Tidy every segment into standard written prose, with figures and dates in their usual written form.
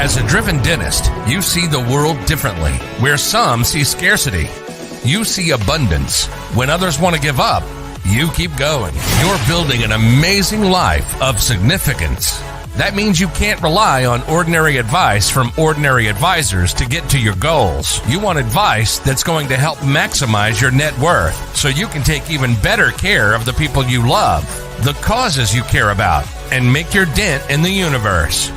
As a driven dentist, you see the world differently. Where some see scarcity, you see abundance. When others want to give up, you keep going. You're building an amazing life of significance. That means you can't rely on ordinary advice from ordinary advisors to get to your goals. You want advice that's going to help maximize your net worth so you can take even better care of the people you love, the causes you care about, and make your dent in the universe.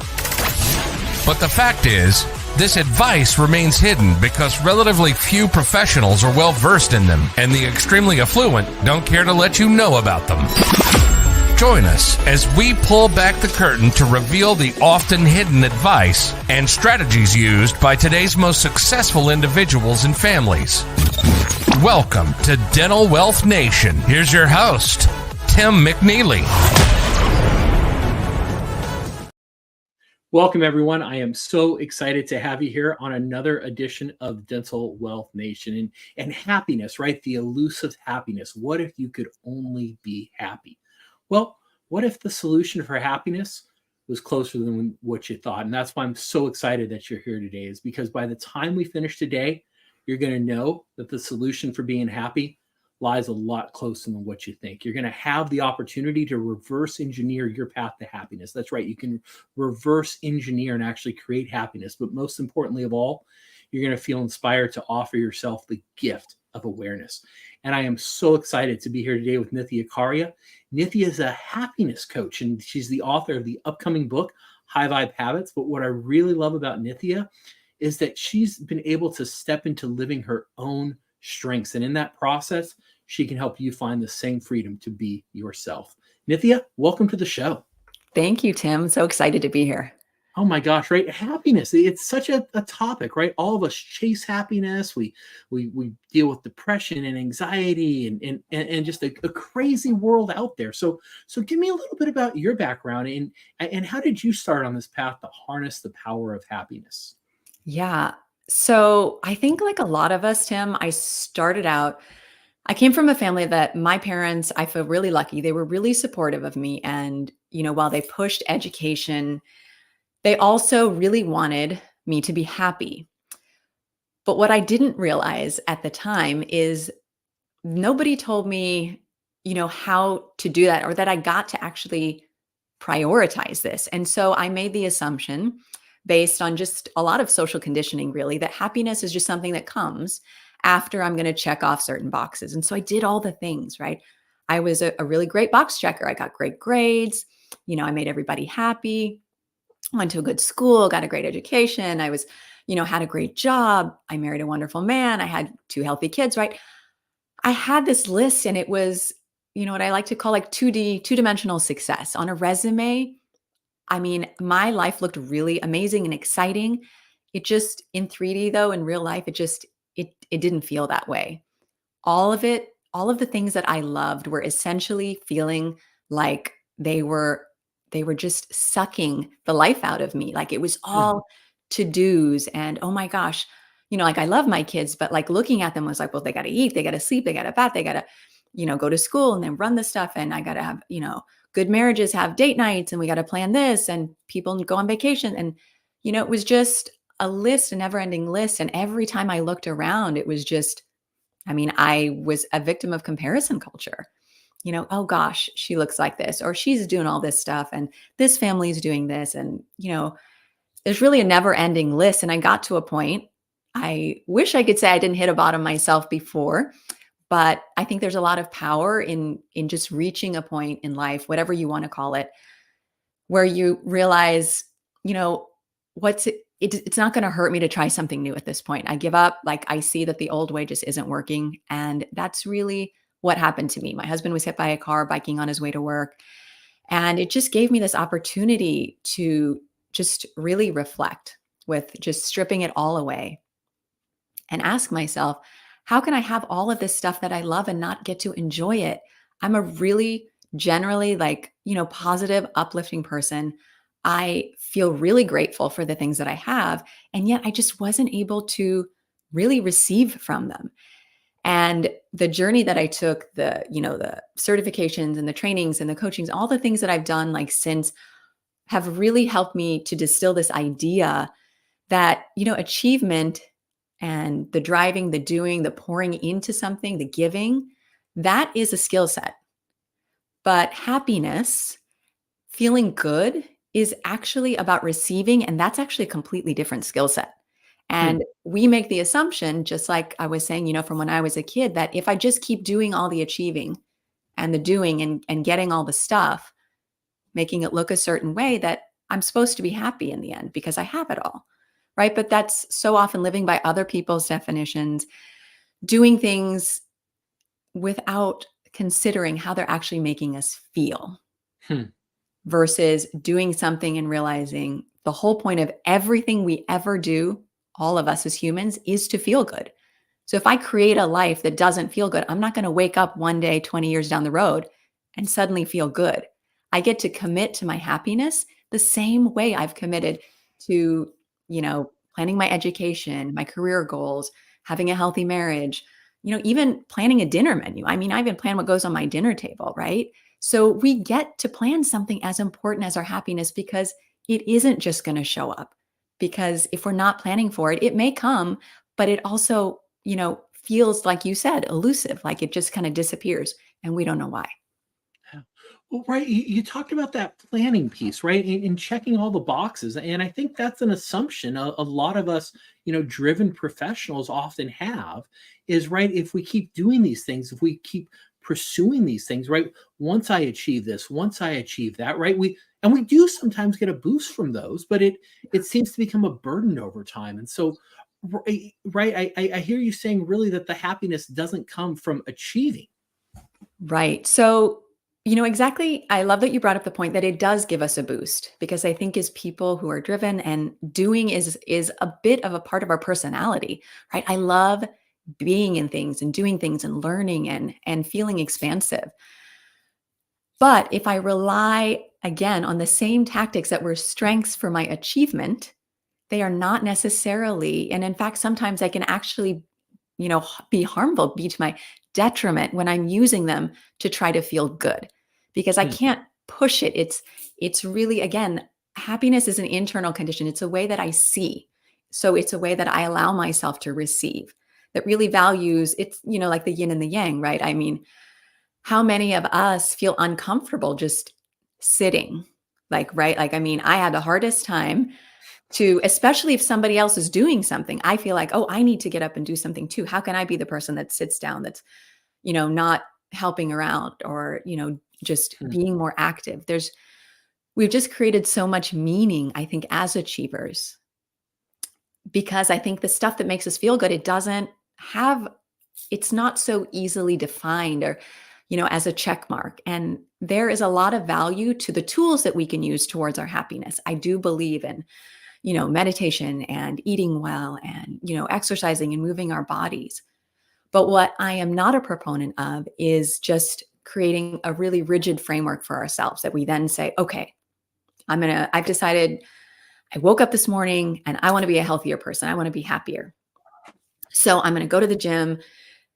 But the fact is, this advice remains hidden because relatively few professionals are well versed in them, and the extremely affluent don't care to let you know about them. Join us as we pull back the curtain to reveal the often hidden advice and strategies used by today's most successful individuals and families. Welcome to Dental Wealth Nation. Here's your host, Tim McNeely. Welcome, everyone. I am so excited to have you here on another edition of Dental Wealth Nation. And happiness, right? The elusive happiness. What if you could only be happy? Well, what if the solution for happiness was closer than what you thought? And that's why I'm so excited that you're here today, is because by the time we finish today, you're going to know that the solution for being happy lies a lot closer than what you think. You're going to have the opportunity to reverse engineer your path to happiness. That's right. You can reverse engineer and actually create happiness. But most importantly of all, you're going to feel inspired to offer yourself the gift of awareness. And I am so excited to be here today with Nithya Karia. Nithya is a happiness coach, and she's the author of the upcoming book, High Vibe Habits. But what I really love about Nithya is that she's been able to step into living her own strengths. And in that process, she can help you find the same freedom to be yourself. Nithya, welcome to the show. Thank you, Tim. So excited to be here. Oh my gosh, right? Happiness. It's such a topic, right? All of us chase happiness. We deal with depression and anxiety and just a crazy world out there. So give me a little bit about your background and how did you start on this path to harness the power of happiness? Yeah. So I think like a lot of us, Tim, I came from a family that my parents, I feel really lucky. They were really supportive of me. And, while they pushed education, they also really wanted me to be happy. But what I didn't realize at the time is nobody told me, how to do that, or that I got to actually prioritize this. And so I made the assumption, based on just a lot of social conditioning, really, that happiness is just something that comes after I'm going to check off certain boxes. And so I did all the things, right? I was a really great box checker. I got great grades. I made everybody happy. Went to a good school, got a great education. I was, had a great job. I married a wonderful man. I had 2 healthy kids, right? I had this list, and it was, what I like to call like 2-dimensional success on a resume. I mean, my life looked really amazing and exciting. It just, in 3D though, in real life, it didn't feel that way. All of the things that I loved were essentially feeling like they were just sucking the life out of me. Like it was all to-dos and, oh my gosh, like I love my kids, but like looking at them was like, well, they got to eat, they got to sleep, they got to bath, they got to, go to school and then run this stuff. And I got to have, good marriages have date nights, and we got to plan this, and people go on vacation. And, it was just a list, a never ending list. And every time I looked around, it was just, I was a victim of comparison culture. Oh gosh, she looks like this, or she's doing all this stuff, and this family's doing this. And, there's really a never ending list. And I got to a point, I wish I could say I didn't hit a bottom myself before, but I think there's a lot of power in just reaching a point in life, whatever you want to call it, where you realize, it's not going to hurt me to try something new at this point. I give up. Like I see that the old way just isn't working. And that's really what happened to me. My husband was hit by a car biking on his way to work. And it just gave me this opportunity to just really reflect with just stripping it all away and ask myself, how can I have all of this stuff that I love and not get to enjoy it? I'm a really generally positive, uplifting person. I feel really grateful for the things that I have. And yet I just wasn't able to really receive from them. And the journey that I took, the certifications and the trainings and the coachings, all the things that I've done since have really helped me to distill this idea that, achievement and the driving, the doing, the pouring into something, the giving, that is a skill set. But happiness, feeling good, is actually about receiving, and that's actually a completely different skill set. Hmm. And we make the assumption, just like I was saying, from when I was a kid, that if I just keep doing all the achieving and the doing and getting all the stuff, making it look a certain way, that I'm supposed to be happy in the end because I have it all. Right. But that's so often living by other people's definitions, doing things without considering how they're actually making us feel, Hmm. versus doing something and realizing the whole point of everything we ever do, all of us as humans, is to feel good. So if I create a life that doesn't feel good, I'm not going to wake up one day 20 years down the road and suddenly feel good. I get to commit to my happiness the same way I've committed to, planning my education, my career goals, having a healthy marriage, even planning a dinner menu. I mean, I even plan what goes on my dinner table, right? So we get to plan something as important as our happiness because it isn't just going to show up. Because if we're not planning for it, it may come, but it also, feels, like you said, elusive, like it just kind of disappears and we don't know why. Yeah. Well, right. You talked about that planning piece, right? And checking all the boxes. And I think that's an assumption a lot of us, driven professionals often have is right. If we keep doing these things, if we keep pursuing these things, right? Once I achieve this, once I achieve that, right? We do sometimes get a boost from those, but it seems to become a burden over time. And so, right, I hear you saying really that the happiness doesn't come from achieving. Right. So, exactly. I love that you brought up the point that it does give us a boost, because I think as people who are driven, and doing is a bit of a part of our personality, right? I love being in things and doing things and learning and feeling expansive. But if I rely again on the same tactics that were strengths for my achievement, they are not necessarily, and in fact, sometimes I can actually, be harmful, be to my detriment when I'm using them to try to feel good, because I Hmm. can't push it. It's really, again, happiness is an internal condition. It's a way that I see. So it's a way that I allow myself to receive, that really values it's, like the yin and the yang, right? I mean, how many of us feel uncomfortable just sitting? Like, right? Like, I mean, I had the hardest time to, especially if somebody else is doing something, I feel like, oh, I need to get up and do something too. How can I be the person that sits down, that's, not helping around, or, just Hmm. being more active? We've just created so much meaning, I think, as achievers, because I think the stuff that makes us feel good, it doesn't have, it's not so easily defined, or, as a check mark. And there is a lot of value to the tools that we can use towards our happiness. I do believe in, meditation and eating well and, exercising and moving our bodies. But what I am not a proponent of is just creating a really rigid framework for ourselves that we then say, okay, I've decided, I woke up this morning and I want to be a healthier person. I want to be happier. So I'm going to go to the gym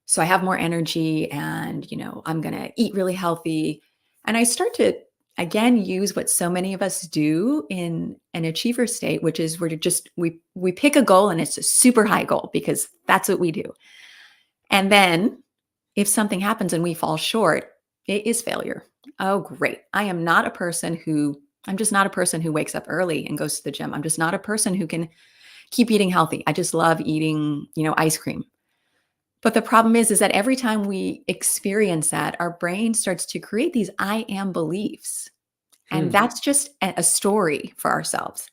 so I have more energy, and, I'm going to eat really healthy. And I start to, again, use what so many of us do in an achiever state, which is we pick a goal, and it's a super high goal because that's what we do. And then if something happens and we fall short, it is failure. Oh, great. I'm just not a person who wakes up early and goes to the gym. I'm just not a person who can keep eating healthy. I just love eating, ice cream. But the problem is that every time we experience that, our brain starts to create these I am beliefs. And Hmm. that's just a story for ourselves.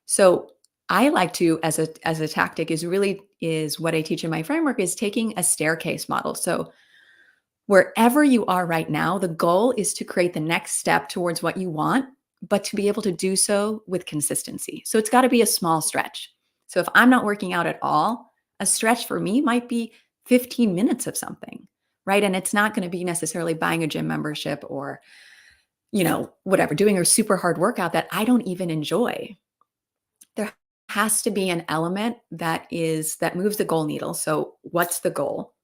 So I like to, as a tactic, is what I teach in my framework, is taking a staircase model. So wherever you are right now, the goal is to create the next step towards what you want, but to be able to do so with consistency. So it's got to be a small stretch. So if I'm not working out at all, a stretch for me might be 15 minutes of something, right? And it's not going to be necessarily buying a gym membership or, whatever, doing a super hard workout that I don't even enjoy. There has to be an element that moves the goal needle. So what's the goal?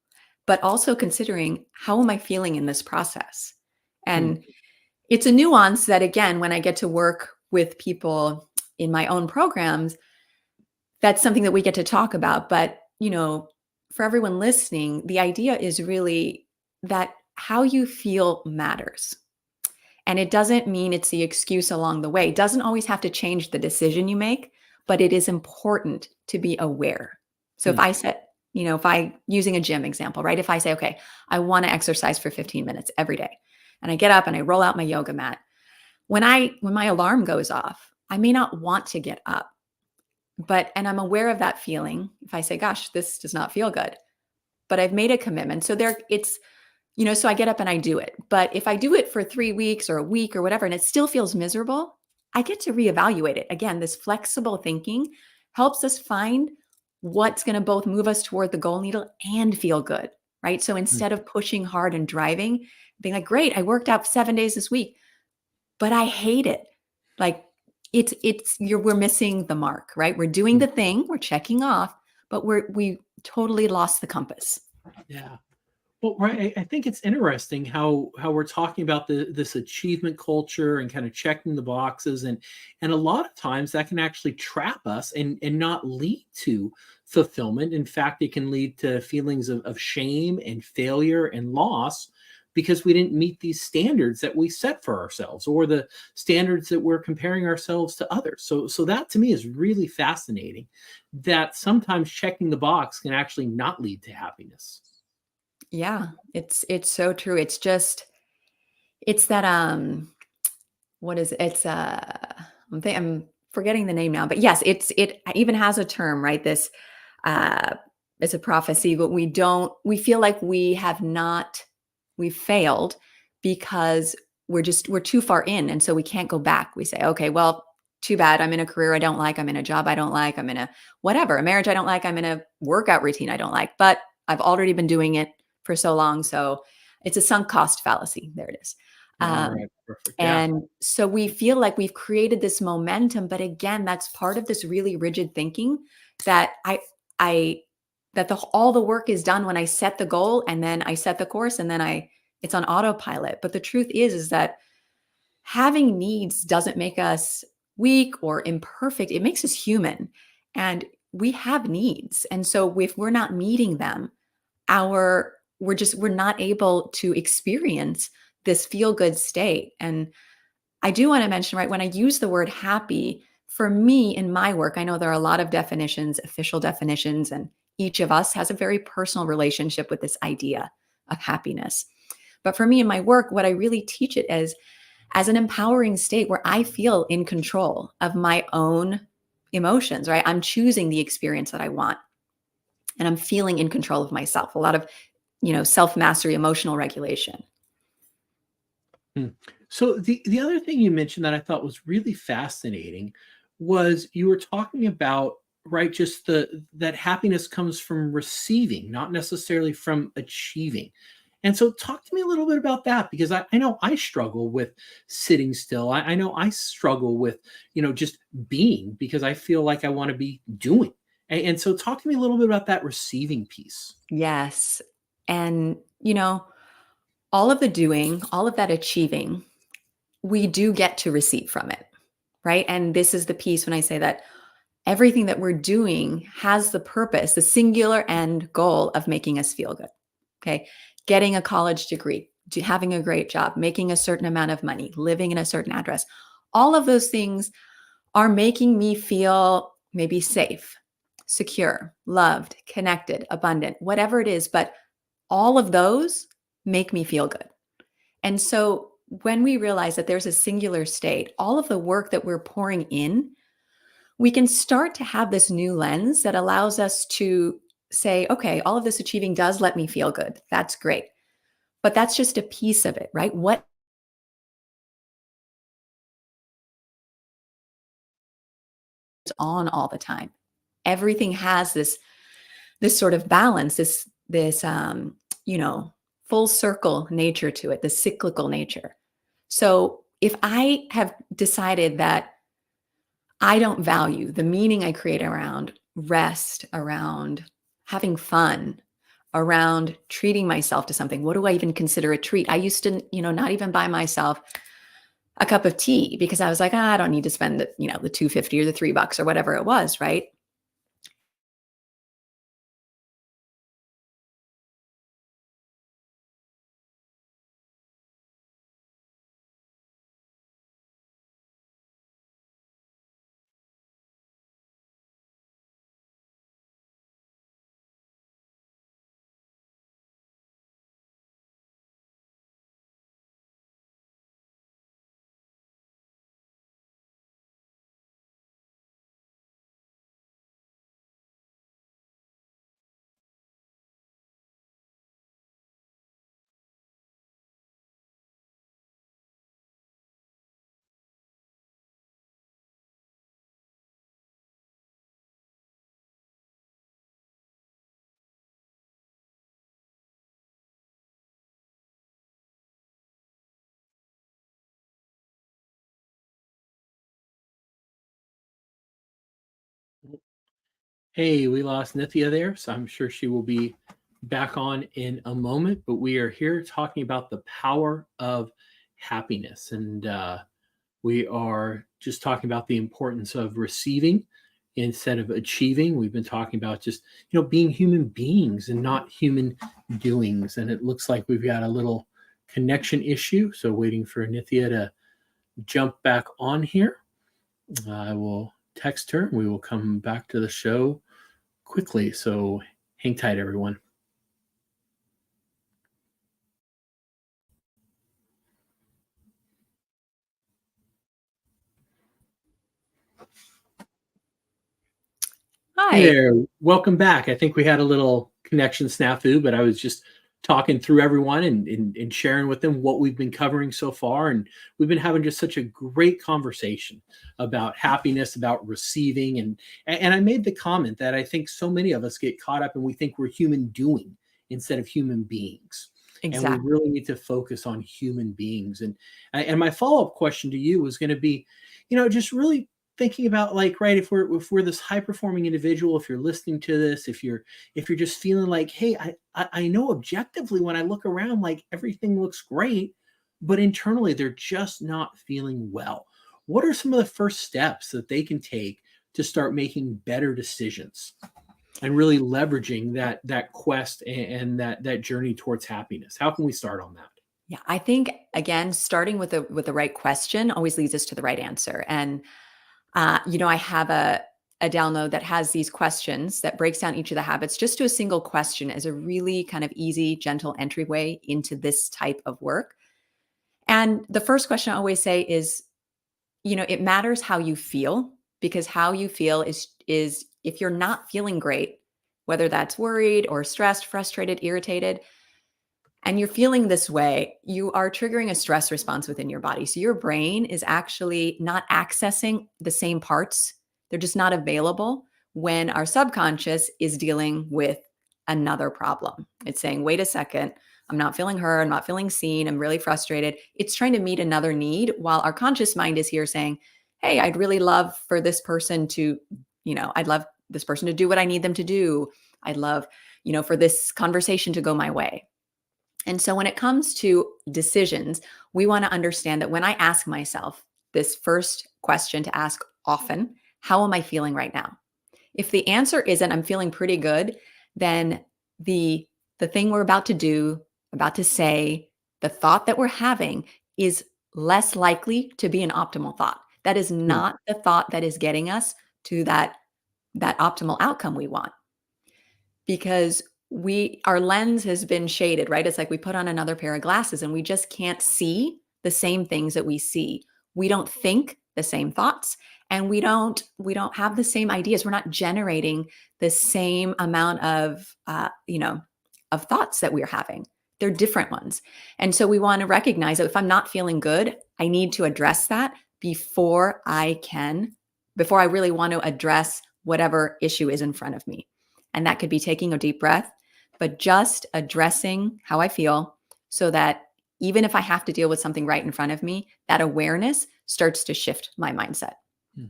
But also considering, how am I feeling in this process? Hmm. And it's a nuance that, again, when I get to work with people in my own programs, that's something that we get to talk about. But, for everyone listening, the idea is really that how you feel matters. And it doesn't mean it's the excuse along the way. It doesn't always have to change the decision you make, but it is important to be aware. So if Hmm. I said, if I using a gym example, right? If I say, okay, I want to exercise for 15 minutes every day, and I get up and I roll out my yoga mat. When my alarm goes off, I may not want to get up, and I'm aware of that feeling. If I say, gosh, this does not feel good, but I've made a commitment. So so I get up and I do it. But if I do it for 3 weeks or a week or whatever, and it still feels miserable, I get to reevaluate it. Again, this flexible thinking helps us find what's going to both move us toward the goal needle and feel good, right? So Hmm. instead of pushing hard and driving, being like, great, I worked out 7 days this week, but I hate it. Like we're missing the mark, right? We're doing Hmm. the thing, we're checking off, but we totally lost the compass. Yeah. Well, right. I think it's interesting how we're talking about this achievement culture and kind of checking the boxes, and a lot of times that can actually trap us and not lead to fulfillment. In fact, it can lead to feelings of shame and failure and loss because we didn't meet these standards that we set for ourselves or the standards that we're comparing ourselves to others. So that to me is really fascinating that sometimes checking the box can actually not lead to happiness. Yeah, it's so true. It's that what is it? It's I'm forgetting the name now, but yes, it even has a term, right? This uh it's a prophecy, but we feel like we failed because we're too far in, and so we can't go back. We say, okay, well, too bad. I'm in a career I don't like, I'm in a job I don't like, I'm in a whatever, a marriage I don't like, I'm in a workout routine I don't like, but I've already been doing it for so long. So it's a sunk cost fallacy. There it is. All Um, right, perfect. Yeah. and so we feel like we've created this momentum, but again, that's part of this really rigid thinking that I that all the work is done when I set the goal and then I set the course and then it's on autopilot. But the truth is that having needs doesn't make us weak or imperfect. It makes us human. And we have needs. And so if we're not meeting them, we're not able to experience this feel good state. And I do want to mention, right, when I use the word happy, for me in my work, I know there are a lot of definitions, official definitions, and each of us has a very personal relationship with this idea of happiness. But for me in my work, what I really teach it as an empowering state where I feel in control of my own emotions, right? I'm choosing the experience that I want and I'm feeling in control of myself. A lot of, self mastery, emotional regulation. Hmm. So the other thing you mentioned that I thought was really fascinating was you were talking about, right, just the that happiness comes from receiving, not necessarily from achieving. And so talk to me a little bit about that because I know I struggle with sitting still. I know I struggle with, just being because I feel like I want to be doing. And so talk to me a little bit about that receiving piece. Yes. And, all of the doing, all of that achieving, we do get to receive from it. Right. And this is the piece when I say that everything that we're doing has the purpose, the singular end goal of making us feel good. Okay. Getting a college degree, having a great job, making a certain amount of money, living in a certain address. All of those things are making me feel maybe safe, secure, loved, connected, abundant, whatever it is. But all of those make me feel good. And so when we realize that there's a singular state, all of the work that we're pouring in, we can start to have this new lens that allows us to say, okay, all of this achieving does let me feel good. That's great. But that's just a piece of it, right? What is on all the time? Everything has this sort of balance, this full circle nature to it, the cyclical nature. So if I have decided that I don't value the meaning I create around rest, around having fun, around treating myself to something. What do I even consider a treat? I used to, not even buy myself a cup of tea because I was like, I don't need to spend the, the 250 or the $3 or whatever it was, right? Hey, we lost Nithya there, so I'm sure she will be back on in a moment. But we are here talking about the power of happiness. And we are just talking about the importance of receiving instead of achieving. We've been talking about just, being human beings and not human doings. And it looks like we've got a little connection issue. So waiting for Nithya to jump back on here. I will text her. We will come back to the show quickly. So hang tight, everyone. Hey Hi. there. Welcome back. I think we had a little connection snafu, but I was just talking through everyone and sharing with them what we've been covering so far. And we've been having just such a great conversation about happiness, about receiving. And I made the comment that I think so many of us get caught up and we think we're human doing instead of human beings. And we Exactly. really need to focus on human beings. And my follow-up question to you was going to be, just really thinking about, like, right, if we're this high performing individual, if you're listening to this, if you're just feeling like, hey, I know objectively when I look around, like, everything looks great, but internally they're just not feeling well. What are some of the first steps that they can take to start making better decisions and really leveraging that quest and that journey towards happiness? How can we start on that? Yeah, I think again, starting with the right question always leads us to the right answer. And I have a download that has these questions that breaks down each of the habits just to a single question as a really kind of easy, gentle entryway into this type of work. And the first question I always say is, it matters how you feel, because how you feel is if you're not feeling great, whether that's worried or stressed, frustrated, irritated, and you're feeling this way, you are triggering a stress response within your body. So your brain is actually not accessing the same parts. They're just not available when our subconscious is dealing with another problem. It's saying, wait a second, I'm not feeling heard, I'm not feeling seen, I'm really frustrated. It's trying to meet another need while our conscious mind is here saying, hey, I'd really love for this person to, I'd love this person to do what I need them to do. I'd love, for this conversation to go my way. And so when it comes to decisions, we want to understand that when I ask myself this first question to ask often, how am I feeling right now? If the answer isn't I'm feeling pretty good, then the thing we're about to do, about to say, the thought that we're having is less likely to be an optimal thought. That is Hmm. not the thought that is getting us to that optimal outcome we want, because our lens has been shaded, right? It's like we put on another pair of glasses and we just can't see the same things that we see. We don't think the same thoughts, and we don't have the same ideas. We're not generating the same amount of thoughts that we're having. They're different ones. And so we want to recognize that if I'm not feeling good, I need to address that before I really want to address whatever issue is in front of me. And that could be taking a deep breath, but just addressing how I feel so that even if I have to deal with something right in front of me, that awareness starts to shift my mindset. Hmm.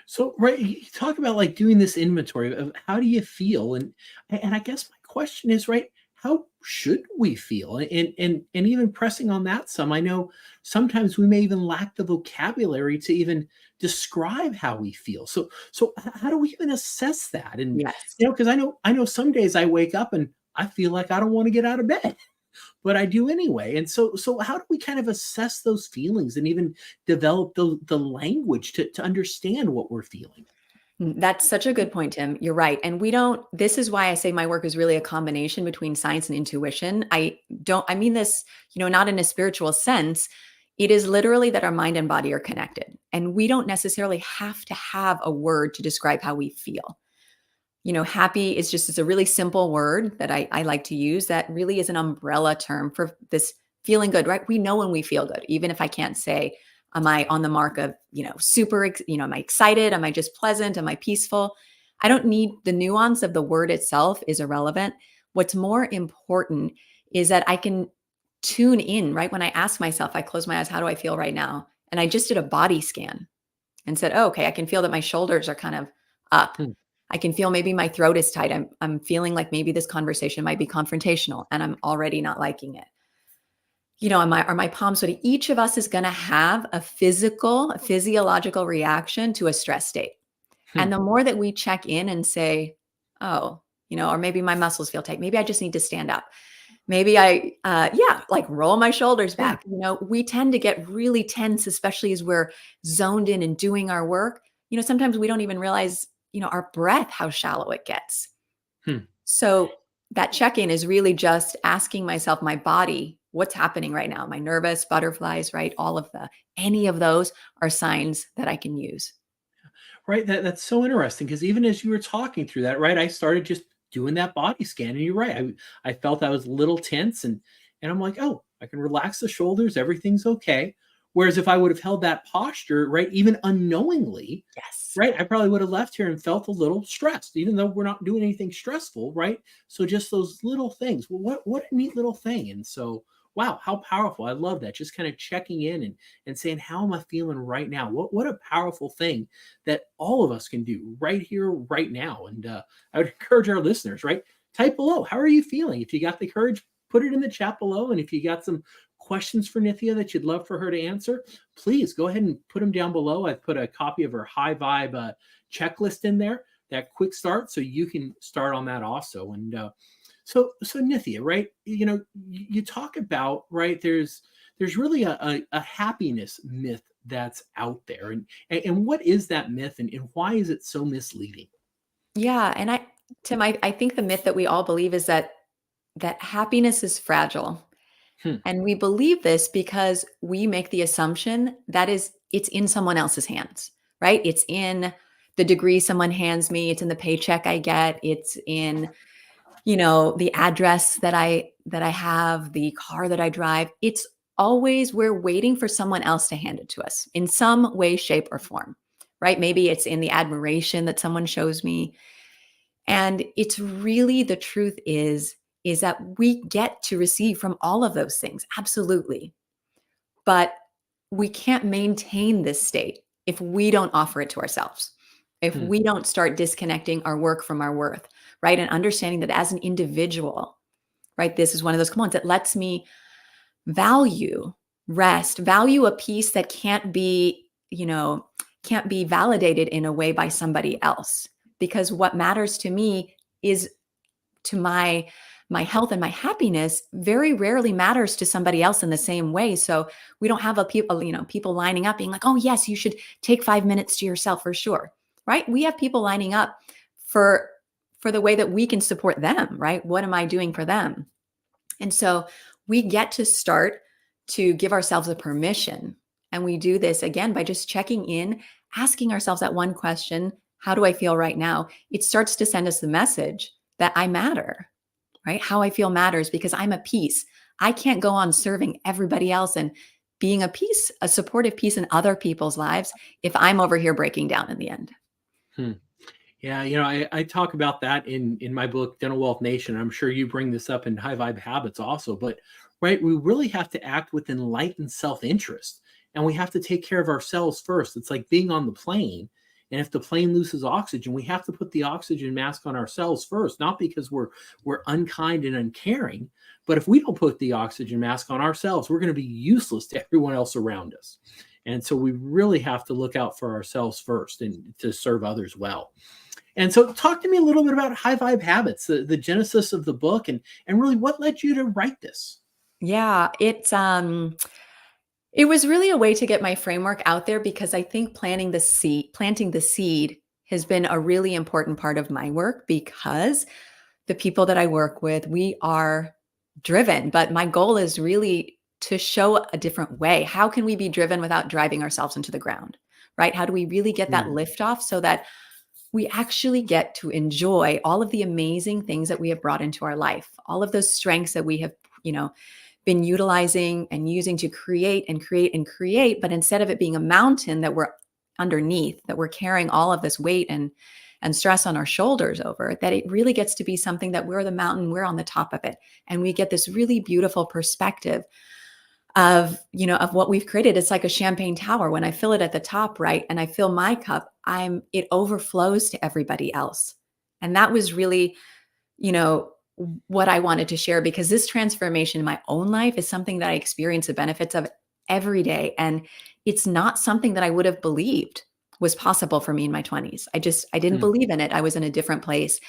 So, right, you talk about, like, doing this inventory of how do you feel, and I guess my question is, right, how should we feel? And even pressing on that some, I know sometimes we may even lack the vocabulary to even describe how we feel. So how do we even assess that? And Yes. because I know some days I wake up and I feel like I don't want to get out of bed, but I do anyway. And so how do we kind of assess those feelings and even develop the language to understand what we're feeling? That's such a good point, Tim. You're right. And we don't, this is why I say my work is really a combination between science and intuition. I mean this, not in a spiritual sense. It is literally that our mind and body are connected. And we don't necessarily have to have a word to describe how we feel. Happy is just, it's a really simple word that I like to use that really is an umbrella term for this feeling good, right? We know when we feel good, even if I can't say, am I on the mark of, am I excited? Am I just pleasant? Am I peaceful? I don't need the nuance of the word itself is irrelevant. What's more important is that I can tune in, right? When I ask myself, I close my eyes, how do I feel right now? And I just did a body scan and said, oh, okay, I can feel that my shoulders are kind of up. Hmm. I can feel maybe my throat is tight. I'm feeling like maybe this conversation might be confrontational and I'm already not liking it. Are my palms sweaty? Each of us is going to have a physiological reaction to a stress state. Hmm. And the more that we check in and say, oh, or maybe my muscles feel tight. Maybe I just need to stand up. Maybe like roll my shoulders Yeah. back. We tend to get really tense, especially as we're zoned in and doing our work. Sometimes we don't even realize, our breath, how shallow it gets. Hmm. So that check-in is really just asking myself, my body, what's happening right now? Am I nervous? Butterflies, right? Any of those are signs that I can use. Right. That's so interesting because even as you were talking through that, right, I started just doing that body scan. And you're right. I felt I was a little tense and I'm like, oh, I can relax the shoulders, everything's okay. Whereas if I would have held that posture, right, even unknowingly, Yes. right, I probably would have left here and felt a little stressed, even though we're not doing anything stressful, right? So just those little things. Well, what a neat little thing. And so wow, how powerful. I love that. Just kind of checking in and saying, how am I feeling right now? What a powerful thing that all of us can do right here, right now. And I would encourage our listeners, right? Type below. How are you feeling? If you got the courage, put it in the chat below. And if you got some questions for Nithya that you'd love for her to answer, please go ahead and put them down below. I've put a copy of her high vibe checklist in there, that quick start, so you can start on that also. And so Nithya, right? You talk about, right, there's really a happiness myth that's out there. And what is that myth and why is it so misleading? Yeah. And Tim, I think the myth that we all believe is that happiness is fragile. Hmm. And we believe this because we make the assumption that it's in someone else's hands, right? It's in the degree someone hands me, it's in the paycheck I get, it's in, the address that I have, the car that I drive. It's always we're waiting for someone else to hand it to us in some way, shape, or form, right? Maybe it's in the admiration that someone shows me. And it's really the truth is that we get to receive from all of those things. Absolutely. But we can't maintain this state if we don't offer it to ourselves. If Hmm. we don't start disconnecting our work from our worth, right? And understanding that as an individual, right? This is one of those components that lets me value rest, value a piece that can't be validated in a way by somebody else. Because what matters to me is to my health and my happiness very rarely matters to somebody else in the same way. So we don't have people lining up being like, oh yes, you should take 5 minutes to yourself for sure. Right. We have people lining up for the way that we can support them. Right. What am I doing for them? And so we get to start to give ourselves a permission. And we do this again by just checking in, asking ourselves that one question, how do I feel right now? It starts to send us the message that I matter, right? How I feel matters because I'm a piece. I can't go on serving everybody else and being a supportive piece in other people's lives if I'm over here breaking down in the end. Hmm. Yeah, I talk about that in my book, Dental Wealth Nation. I'm sure you bring this up in High Vibe Habits also, but right, we really have to act with enlightened self-interest, and we have to take care of ourselves first. It's like being on the plane, And if the plane loses oxygen, we have to put the oxygen mask on ourselves first, not because we're unkind and uncaring, but if we don't put the oxygen mask on ourselves, we're going to be useless to everyone else around us. And so we really have to look out for ourselves first and to serve others well. And so talk to me a little bit about high vibe habits, the genesis of the book, and really what led you to write this. Yeah, it was really a way to get my framework out there because I think planting the seed has been a really important part of my work because the people that I work with, we are driven, but my goal is really to show a different way. How can we be driven without driving ourselves into the ground? Right? How do we really get that lift off so that we actually get to enjoy all of the amazing things that we have brought into our life, all of those strengths that we have, been utilizing and using to create and create and create. But instead of it being a mountain that we're underneath, that we're carrying all of this weight and stress on our shoulders over, that it really gets to be something that we're the mountain, we're on the top of it. And we get this really beautiful perspective of what we've created. It's like a champagne tower. When I fill it at the top, right, and I fill my cup, it overflows to everybody else. And that was really, what I wanted to share, because this transformation in my own life is something that I experience the benefits of every day. And it's not something that I would have believed was possible for me in my 20s. I didn't believe in it. I was in a different place.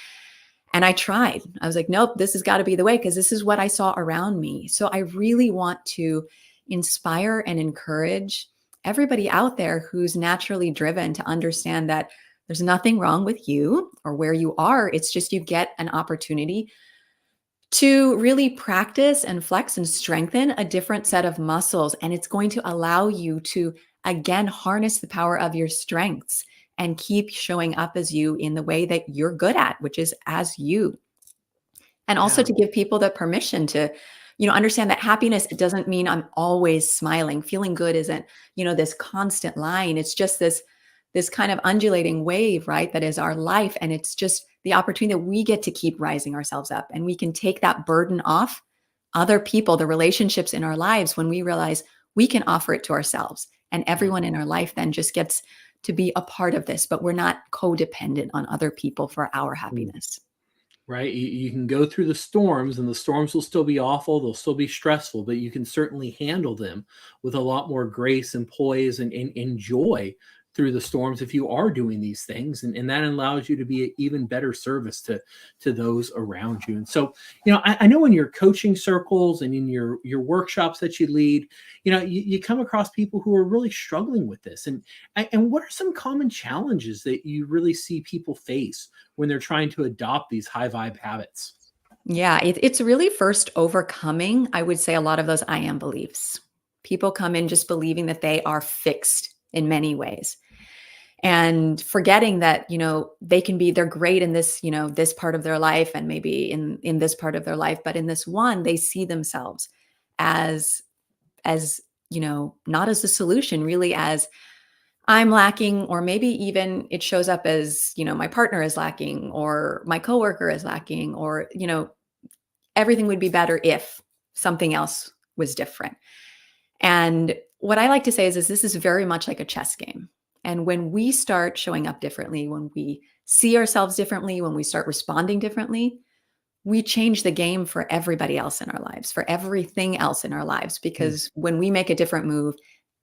And I tried. I was like, nope, this has got to be the way, because this is what I saw around me. So I really want to inspire and encourage everybody out there who's naturally driven to understand that there's nothing wrong with you or where you are. It's just you get an opportunity to really practice and flex and strengthen a different set of muscles. And it's going to allow you to, again, harness the power of your strengths and keep showing up as you in the way that you're good at, which is as you. And also to give people the permission to, understand that happiness, it doesn't mean I'm always smiling. Feeling good isn't, this constant line. It's just this kind of undulating wave, right? That is our life. And it's just the opportunity that we get to keep rising ourselves up, and we can take that burden off other people, the relationships in our lives, when we realize we can offer it to ourselves, and everyone in our life then just gets to be a part of this, but we're not codependent on other people for our happiness. Right. You can go through the storms, and the storms will still be awful. They'll still be stressful, but you can certainly handle them with a lot more grace and poise and joy through the storms if you are doing these things. And that allows you to be an even better service to those around you. And so, I know in your coaching circles and in your workshops that you lead, you come across people who are really struggling with this. And what are some common challenges that you really see people face when they're trying to adopt these high vibe habits? Yeah, it's really first overcoming, I would say, a lot of those I am beliefs. People come in just believing that they are fixed in many ways, and forgetting that, they're great in this, this part of their life, and maybe in this part of their life, but in this one, they see themselves as, not as the solution, really, as I'm lacking, or maybe even it shows up as, my partner is lacking, or my coworker is lacking, or, everything would be better if something else was different. And what I like to say is this is very much like a chess game. And when we start showing up differently, when we see ourselves differently, when we start responding differently, we change the game for everybody else in our lives, for everything else in our lives. Because when we make a different move,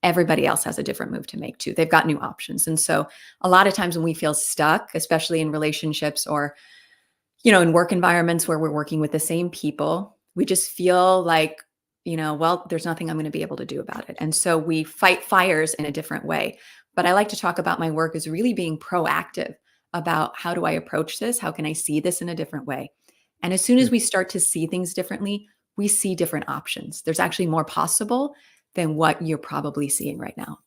everybody else has a different move to make too. They've got new options. And so a lot of times when we feel stuck, especially in relationships or, in work environments where we're working with the same people, we just feel like, well, there's nothing I'm going to be able to do about it. And so we fight fires in a different way. But I like to talk about my work as really being proactive about, how do I approach this? How can I see this in a different way? And as soon as we start to see things differently, we see different options. There's actually more possible than what you're probably seeing right now.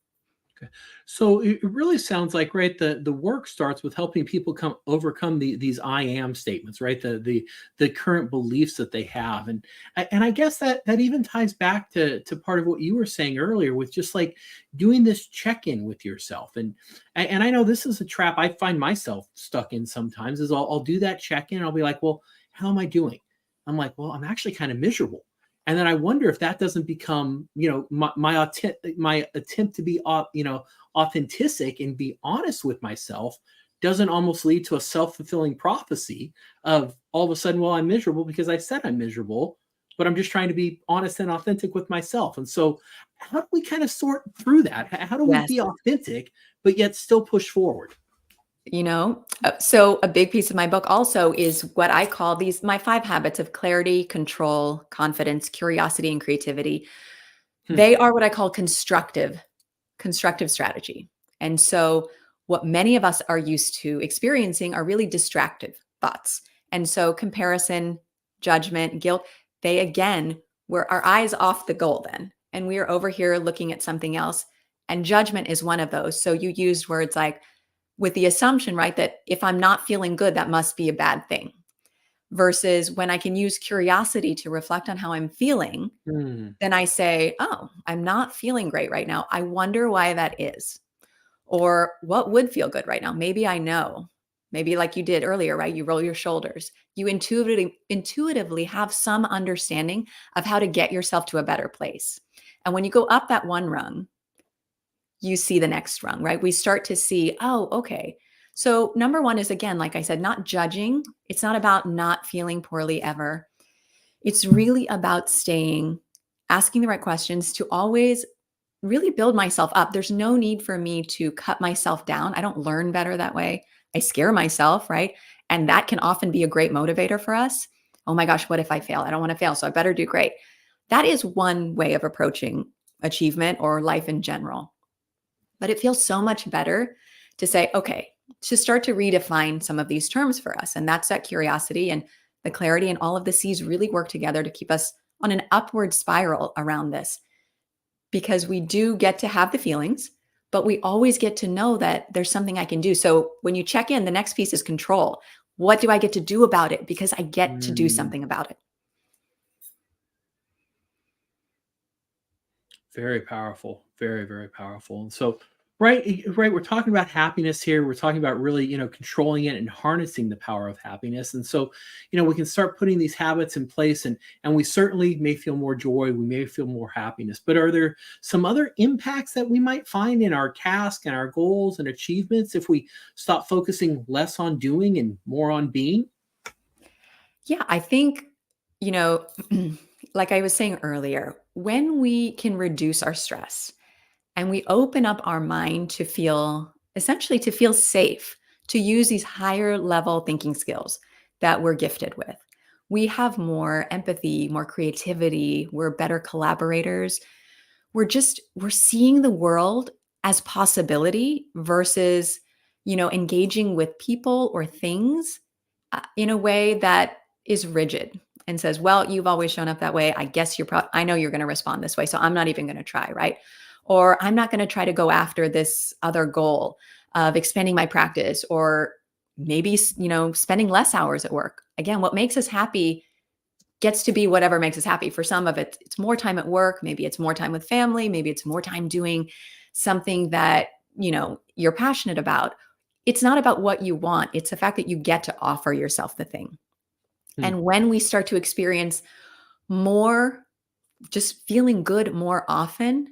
Okay. So it really sounds like, right, the work starts with helping people overcome these I am statements, right? The current beliefs that they have. And I guess that even ties back to part of what you were saying earlier, with just like doing this check-in with yourself. And I know this is a trap I find myself stuck in sometimes, is I'll do that check-in and I'll be like, well, how am I doing? I'm like, well, I'm actually kind of miserable. And then I wonder if that doesn't become, my attempt to be, authentic and be honest with myself doesn't almost lead to a self-fulfilling prophecy of all of a sudden, well, I'm miserable because I said I'm miserable, but I'm just trying to be honest and authentic with myself. And so how do we kind of sort through that? How do we Yes. be authentic, but yet still push forward? So a big piece of my book also is what I call my 5 habits of clarity, control, confidence, curiosity, and creativity. Hmm. They are what I call constructive strategy. And so what many of us are used to experiencing are really distractive thoughts. And so comparison, judgment, guilt, they again were our eyes off the goal then. And we are over here looking at something else. And judgment is one of those. So you used words like, with the assumption, right, that if I'm not feeling good, that must be a bad thing. Versus when I can use curiosity to reflect on how I'm feeling, Hmm. then I say, oh, I'm not feeling great right now. I wonder why that is. Or what would feel good right now? Maybe I know. Maybe like you did earlier, right? You roll your shoulders. You intuitively have some understanding of how to get yourself to a better place. And when you go up that one rung, you see the next rung, right? We start to see, oh, okay. So, number one is again, like I said, not judging. It's not about not feeling poorly ever. It's really about asking the right questions to always really build myself up. There's no need for me to cut myself down. I don't learn better that way. I scare myself, right? And that can often be a great motivator for us. Oh my gosh, what if I fail? I don't want to fail, so I better do great. That is one way of approaching achievement or life in general. But it feels so much better to say, okay, to start to redefine some of these terms for us. And that's that curiosity and the clarity, and all of the C's really work together to keep us on an upward spiral around this, because we do get to have the feelings, but we always get to know that there's something I can do. So when you check in, the next piece is control. What do I get to do about it? Because I get to do Hmm. something about it. Very powerful, very, very powerful. And so, right, we're talking about happiness here. We're talking about really, controlling it and harnessing the power of happiness. And so, we can start putting these habits in place, and we certainly may feel more joy, we may feel more happiness. But are there some other impacts that we might find in our task and our goals and achievements if we stop focusing less on doing and more on being? Yeah, I think, you know, like I was saying earlier, when we can reduce our stress and we open up our mind to essentially to feel safe, to use these higher level thinking skills that we're gifted with, we have more empathy, more creativity, we're better collaborators. We're seeing the world as possibility versus, engaging with people or things in a way that is rigid and says, well, you've always shown up that way. I guess I know you're going to respond this way. So I'm not even going to try. Right. Or I'm not going to try to go after this other goal of expanding my practice, or maybe, spending less hours at work. Again, what makes us happy gets to be whatever makes us happy. For some of it, it's more time at work. Maybe it's more time with family. Maybe it's more time doing something that, you're passionate about. It's not about what you want. It's the fact that you get to offer yourself the thing. Hmm. And when we start to experience more, just feeling good more often,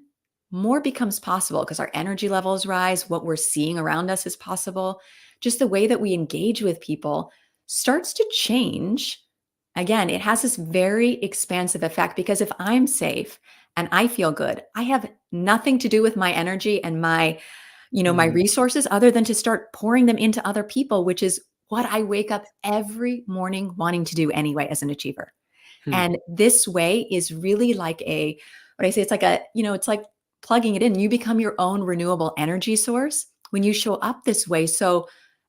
more becomes possible because our energy levels rise. What we're seeing around us is possible. Just the way that we engage with people starts to change. Again, it has this very expansive effect, because if I'm safe and I feel good, I have nothing to do with my energy and my Hmm. resources other than to start pouring them into other people, which is what I wake up every morning wanting to do anyway as an achiever. Hmm. And this way is really like what I say, it's like it's like plugging it in. You become your own renewable energy source when you show up this way. So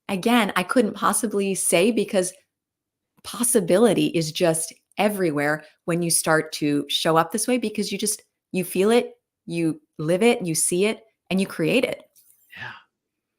again, I couldn't possibly say, because possibility is just everywhere when you start to show up this way, because you feel it, you live it, you see it, and you create it. Yeah.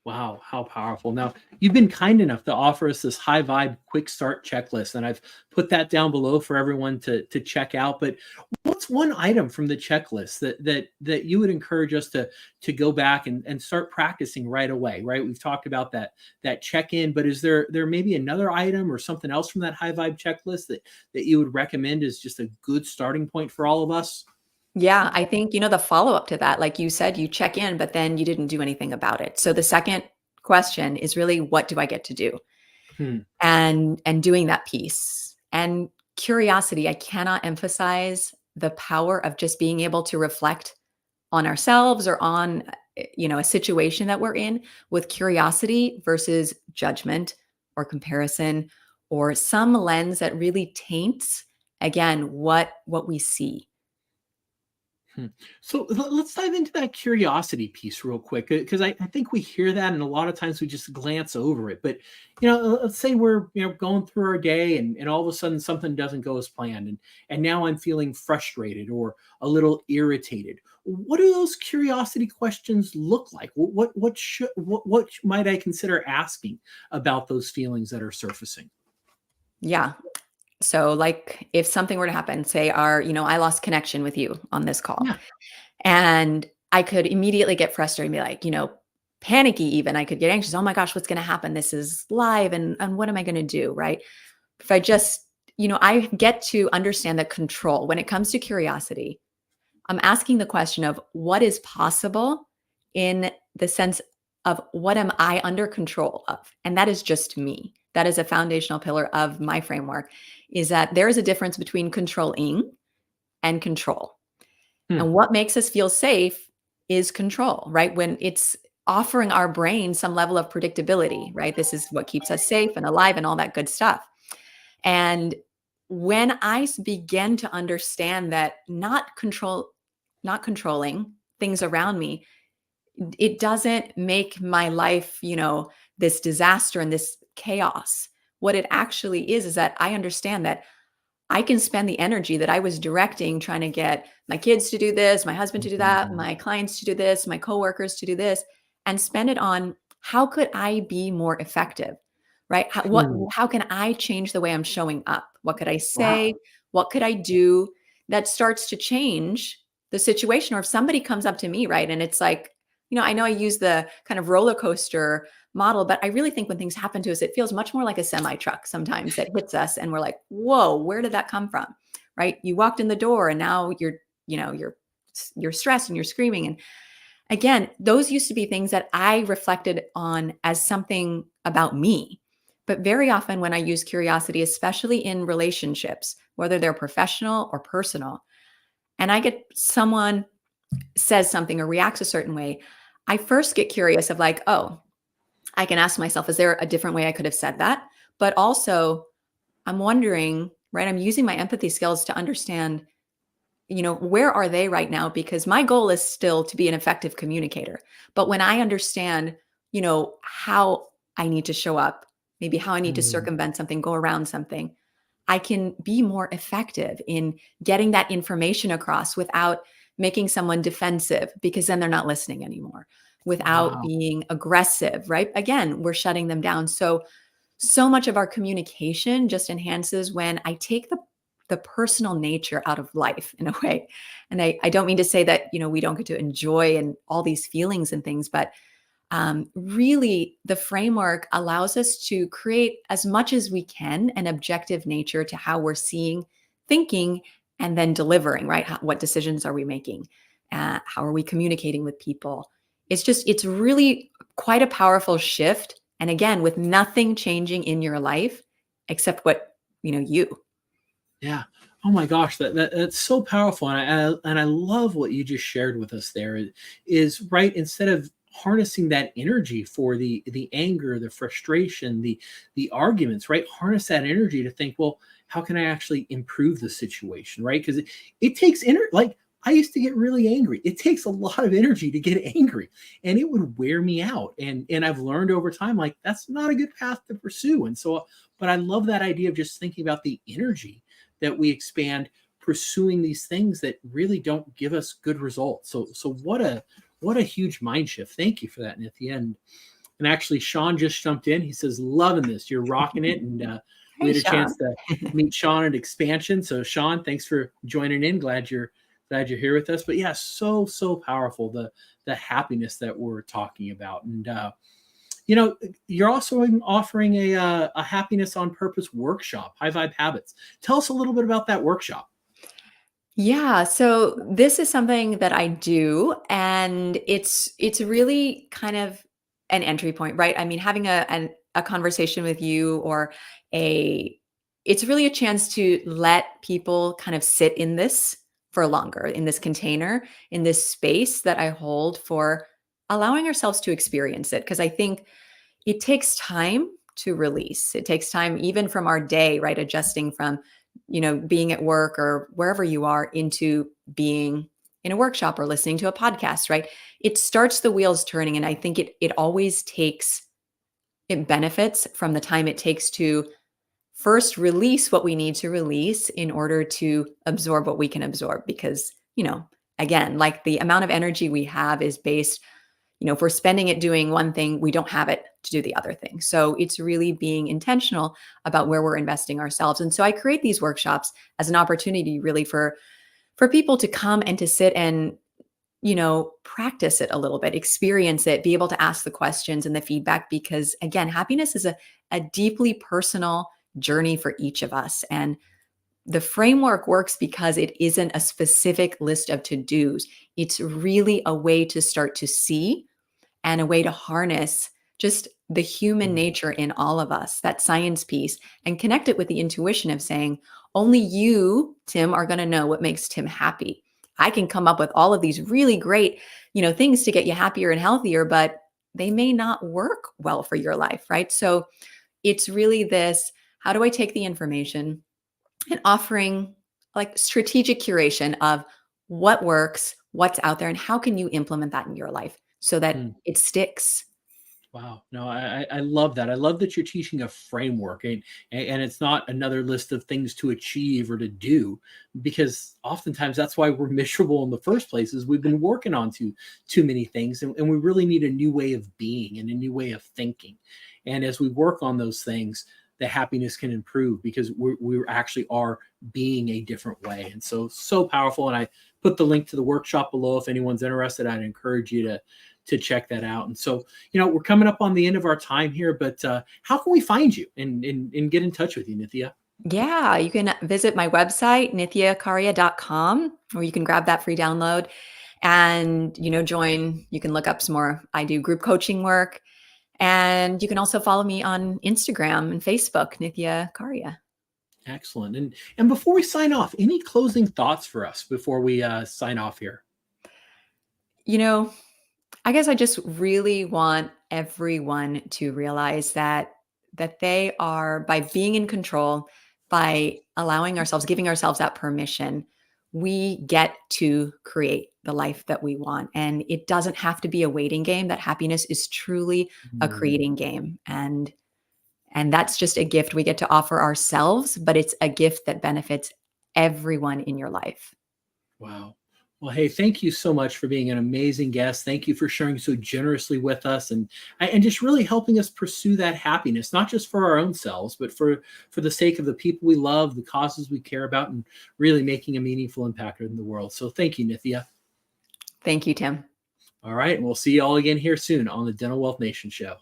Wow, how powerful. Now, you've been kind enough to offer us this high vibe quick start checklist, and I've put that down below for everyone to check out. But what's one item from the checklist that you would encourage us to go back and start practicing right away, right? We've talked about that check-in, but is there maybe another item or something else from that high vibe checklist that you would recommend as just a good starting point for all of us? Yeah, I think, the follow-up to that, like you said, you check in, but then you didn't do anything about it. So the second question is really, what do I get to do? Hmm. And doing that piece. And curiosity, I cannot emphasize the power of just being able to reflect on ourselves or on, a situation that we're in with curiosity versus judgment or comparison or some lens that really taints, again, what we see. Hmm. So let's dive into that curiosity piece real quick, because I think we hear that, and a lot of times we just glance over it. But let's say we're going through our day, and all of a sudden something doesn't go as planned, and now I'm feeling frustrated or a little irritated. What do those curiosity questions look like? What might I consider asking about those feelings that are surfacing? Yeah. So like if something were to happen, say I lost connection with you on this call. Yeah. And I could immediately get frustrated and be like, panicky even. I could get anxious. Oh my gosh, what's going to happen? This is live and what am I going to do, right? If I just, I get to understand the control when it comes to curiosity. I'm asking the question of what is possible in the sense of what am I under control of? And that is just me. That is a foundational pillar of my framework is that there is a difference between controlling and control. Hmm. And what makes us feel safe is control, right? When it's offering our brain some level of predictability, right? This is what keeps us safe and alive and all that good stuff. And when I begin to understand that not controlling things around me, it doesn't make my life, this disaster and this chaos. What it actually is that I understand that I can spend the energy that I was directing trying to get my kids to do this, my husband to do that, Mhm. my clients to do this, my coworkers to do this, and spend it on how could I be more effective, right? Hmm. How can I change the way I'm showing up? What could I say? Wow. What could I do that starts to change the situation? Or if somebody comes up to me, right, and it's like, I know I use the kind of roller coaster model, but I really think when things happen to us, it feels much more like a semi truck sometimes that hits us and we're like, whoa, where did that come from? Right. You walked in the door and now you're stressed and you're screaming. And again, those used to be things that I reflected on as something about me. But very often when I use curiosity, especially in relationships, whether they're professional or personal, and I get someone says something or reacts a certain way, I first get curious of like, oh, I can ask myself, is there a different way I could have said that? But also, I'm wondering, right? I'm using my empathy skills to understand, where are they right now? Because my goal is still to be an effective communicator. But when I understand, how I need to show up, maybe how I need to Hmm. circumvent something, go around something, I can be more effective in getting that information across without making someone defensive because then they're not listening anymore, without Wow. being aggressive, right? Again, we're shutting them down. So much of our communication just enhances when I take the personal nature out of life in a way. And I don't mean to say that, we don't get to enjoy and all these feelings and things, but really the framework allows us to create as much as we can an objective nature to how we're seeing, thinking, and then delivering, right? What decisions are we making? How are we communicating with people? It's really quite a powerful shift. And again, with nothing changing in your life except what, you. Yeah. Oh my gosh, that's so powerful, and I love what you just shared with us. There is right. Instead of harnessing that energy for the anger, the frustration, the arguments, right? Harness that energy to think, well, how can I actually improve the situation, right? Because it takes like I used to get really angry. It takes a lot of energy to get angry, and it would wear me out. And I've learned over time, like that's not a good path to pursue. And so, but I love that idea of just thinking about the energy that we expand pursuing these things that really don't give us good results. So what a huge mind shift. Thank you for that, Nithya. And actually, Sean just jumped in. He says, "Loving this. You're rocking it." And we Hey, had a Sean. chance to meet Sean at Expansion. So Sean, thanks for joining in. Glad you're here with us. But yeah, so powerful the happiness that we're talking about. And you're also offering a happiness on purpose workshop, High Vibe Habits. Tell us a little bit about that workshop. Yeah, so this is something that I do, and it's really kind of an entry point, right? I mean, having a conversation with you or a it's really a chance to let people kind of sit in this for longer, in this container, in this space that I hold for allowing ourselves to experience it. Because I think it takes time to release. It takes time even from our day, right? Adjusting from, being at work or wherever you are into being in a workshop or listening to a podcast, right? It starts the wheels turning. And I think it always takes it benefits from the time it takes to first release what we need to release in order to absorb what we can absorb. Because, again, like the amount of energy we have is based, if we're spending it doing one thing, we don't have it to do the other thing. So it's really being intentional about where we're investing ourselves. And so I create these workshops as an opportunity really for people to come and to sit and, practice it a little bit, experience it, be able to ask the questions and the feedback, because again, happiness is a deeply personal journey for each of us. And the framework works because it isn't a specific list of to-dos. It's really a way to start to see and a way to harness just the human nature in all of us, that science piece, and connect it with the intuition of saying, only you, Tim, are going to know what makes Tim happy. I can come up with all of these really great, things to get you happier and healthier, but they may not work well for your life, right? So it's really this, how do I take the information and offering like strategic curation of what works, what's out there, and how can you implement that in your life so that it sticks. Wow. No, I love that. I love that you're teaching a framework, and it's not another list of things to achieve or to do, because oftentimes that's why we're miserable in the first place, is we've been working on too many things, and we really need a new way of being and a new way of thinking. And as we work on those things, the happiness can improve because we actually are being a different way. And so powerful. And I put the link to the workshop below. If anyone's interested, I'd encourage you to check that out. And so, we're coming up on the end of our time here, but how can we find you and get in touch with you, Nithya? Yeah, you can visit my website, nithyakaria.com, or you can grab that free download and, join. You can look up some more. I do group coaching work. And you can also follow me on Instagram and Facebook, Nithya Karia. Excellent. And before we sign off, any closing thoughts for us before we sign off here? I guess I just really want everyone to realize that they are, by being in control, by allowing ourselves, giving ourselves that permission, we get to create the life that we want. And it doesn't have to be a waiting game. That happiness is truly a creating game. And that's just a gift we get to offer ourselves, but it's a gift that benefits everyone in your life. Wow. Well, hey, thank you so much for being an amazing guest. Thank you for sharing so generously with us and just really helping us pursue that happiness, not just for our own selves, but for the sake of the people we love, the causes we care about, and really making a meaningful impact in the world. So thank you, Nithya. Thank you, Tim. All right. And we'll see you all again here soon on the Dental Wealth Nation show.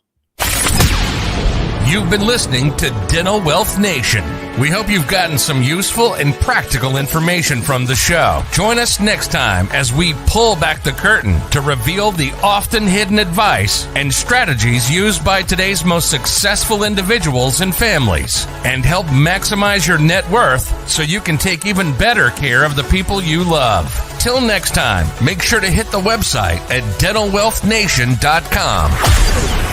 You've been listening to Dental Wealth Nation. We hope you've gotten some useful and practical information from the show. Join us next time as we pull back the curtain to reveal the often hidden advice and strategies used by today's most successful individuals and families, and help maximize your net worth so you can take even better care of the people you love. Till next time, make sure to hit the website at dentalwealthnation.com.